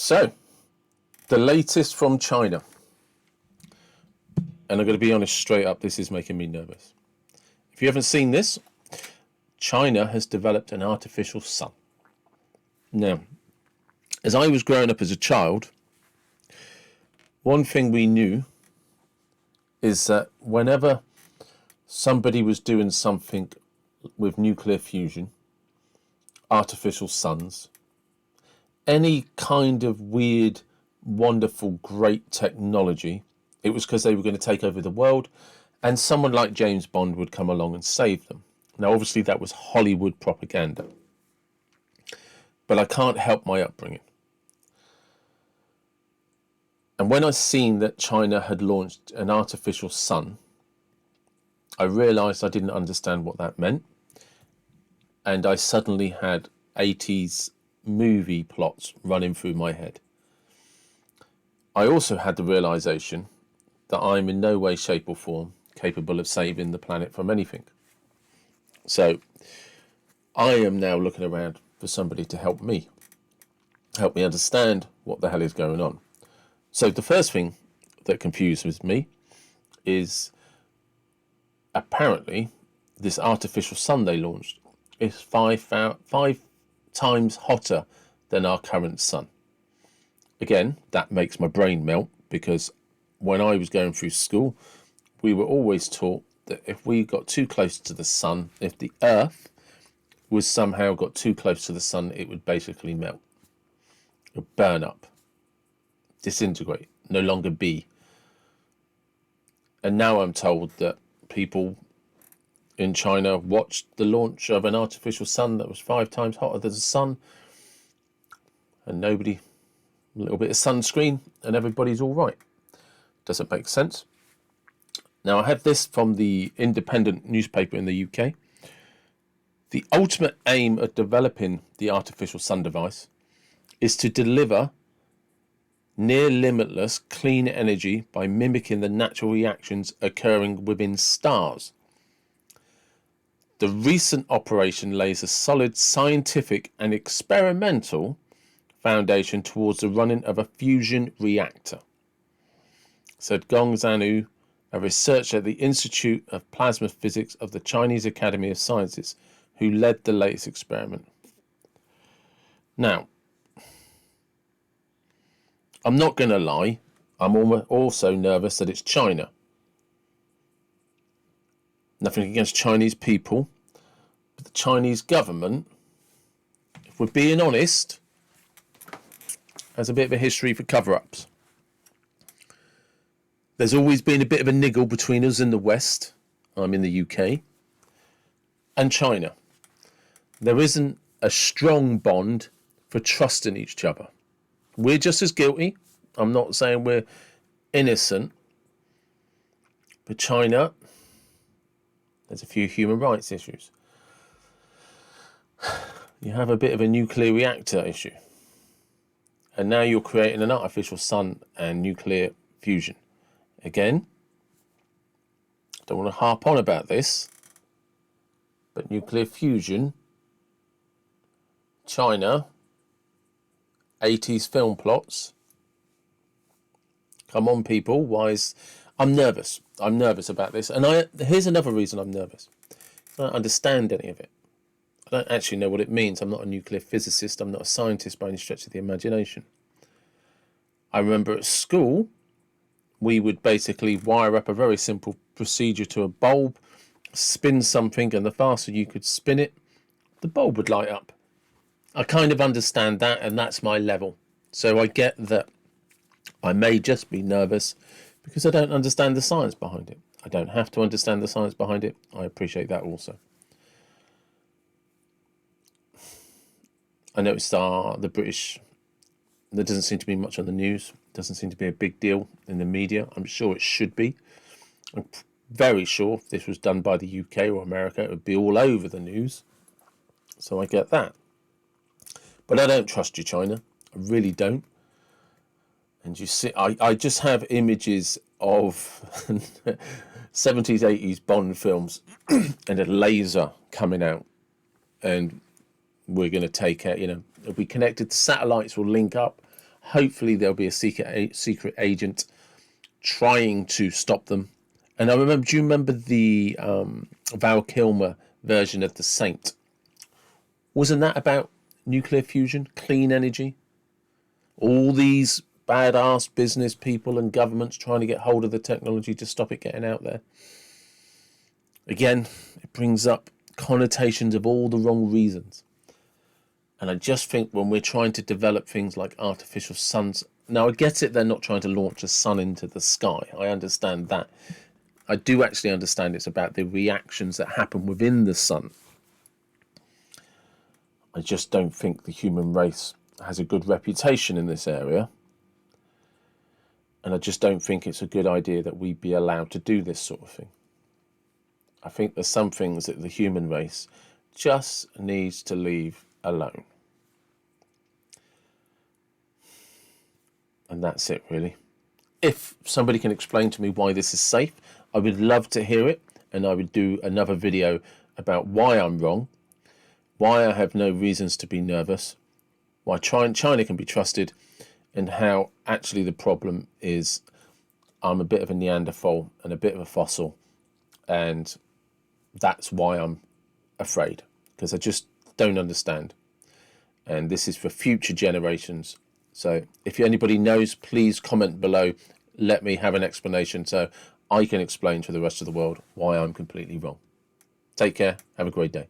So, the latest from China. And I'm going to be honest straight up, this is making me nervous. If you haven't seen this, China has developed an artificial sun. Now, as I was growing up as a child, one thing we knew is that whenever somebody was doing something with nuclear fusion, artificial suns, any kind of weird, wonderful, great technology, it was because they were going to take over the world, and someone like James Bond would come along and save them. Now, obviously, that was Hollywood propaganda. But I can't help my upbringing. And when I seen that China had launched an artificial sun, I realised I didn't understand what that meant. And I suddenly had 80s movie plots running through my head. I also had the realisation that I'm in no way, shape or form capable of saving the planet from anything. So I am now looking around for somebody to help me understand what the hell is going on. So the first thing that confuses me is apparently this artificial sun they launched is five times hotter than our current sun. Again, that makes my brain melt, because when I was going through school, we were always taught that if we got too close to the sun, if the earth was somehow got too close to the sun, it would basically melt. It would burn up, disintegrate, no longer be. And now I'm told that people in China watched the launch of an artificial sun that was 5 times hotter than the sun, and nobody, a little bit of sunscreen and everybody's all right. Doesn't make sense. Now, I have this from the Independent newspaper in the UK. The ultimate aim of developing the artificial sun device is to deliver near limitless clean energy by mimicking the natural reactions occurring within stars. The recent operation lays a solid scientific and experimental foundation towards the running of a fusion reactor, said Gong Zhanu, a researcher at the Institute of Plasma Physics of the Chinese Academy of Sciences, who led the latest experiment. Now, I'm not going to lie, I'm also nervous that it's China. Nothing against Chinese people, but the Chinese government, if we're being honest, has a bit of a history for cover-ups. There's always been a bit of a niggle between us in the West, I'm in the UK, and China. There isn't a strong bond for trusting each other. We're just as guilty. I'm not saying we're innocent. But China, there's a few human rights issues. You have a bit of a nuclear reactor issue. And now you're creating an artificial sun and nuclear fusion. Again, I don't want to harp on about this, but nuclear fusion, China, 80s film plots. Come on, people. I'm nervous. I'm nervous about this. And here's another reason I'm nervous. I don't understand any of it. I don't actually know what it means. I'm not a nuclear physicist. I'm not a scientist by any stretch of the imagination. I remember at school, we would basically wire up a very simple procedure to a bulb, spin something, and the faster you could spin it, the bulb would light up. I kind of understand that, and that's my level. So I get that I may just be nervous because I don't understand the science behind it. I don't have to understand the science behind it. I appreciate that also. I noticed the British, there doesn't seem to be much on the news. Doesn't seem to be a big deal in the media. I'm sure it should be. I'm very sure if this was done by the UK or America, it would be all over the news. So I get that. But I don't trust you, China. I really don't. And you see, I just have images of 70s, 80s Bond films and a laser coming out. And we're going to take out, it'll be connected to satellites, will link up. Hopefully there'll be a secret agent trying to stop them. And I remember, do you remember the Val Kilmer version of The Saint? Wasn't that about nuclear fusion, clean energy? All these badass business people and governments trying to get hold of the technology to stop it getting out there. Again, it brings up connotations of all the wrong reasons. And I just think when we're trying to develop things like artificial suns, now I get it, they're not trying to launch a sun into the sky. I understand that. I do actually understand it's about the reactions that happen within the sun. I just don't think the human race has a good reputation in this area. And I just don't think it's a good idea that we be allowed to do this sort of thing. I think there's some things that the human race just needs to leave alone. And that's it, really. If somebody can explain to me why this is safe, I would love to hear it. And I would do another video about why I'm wrong, why I have no reasons to be nervous, why China can be trusted, and how actually the problem is I'm a bit of a Neanderthal and a bit of a fossil. And that's why I'm afraid, because I just don't understand. And this is for future generations. So if anybody knows, please comment below. Let me have an explanation so I can explain to the rest of the world why I'm completely wrong. Take care. Have a great day.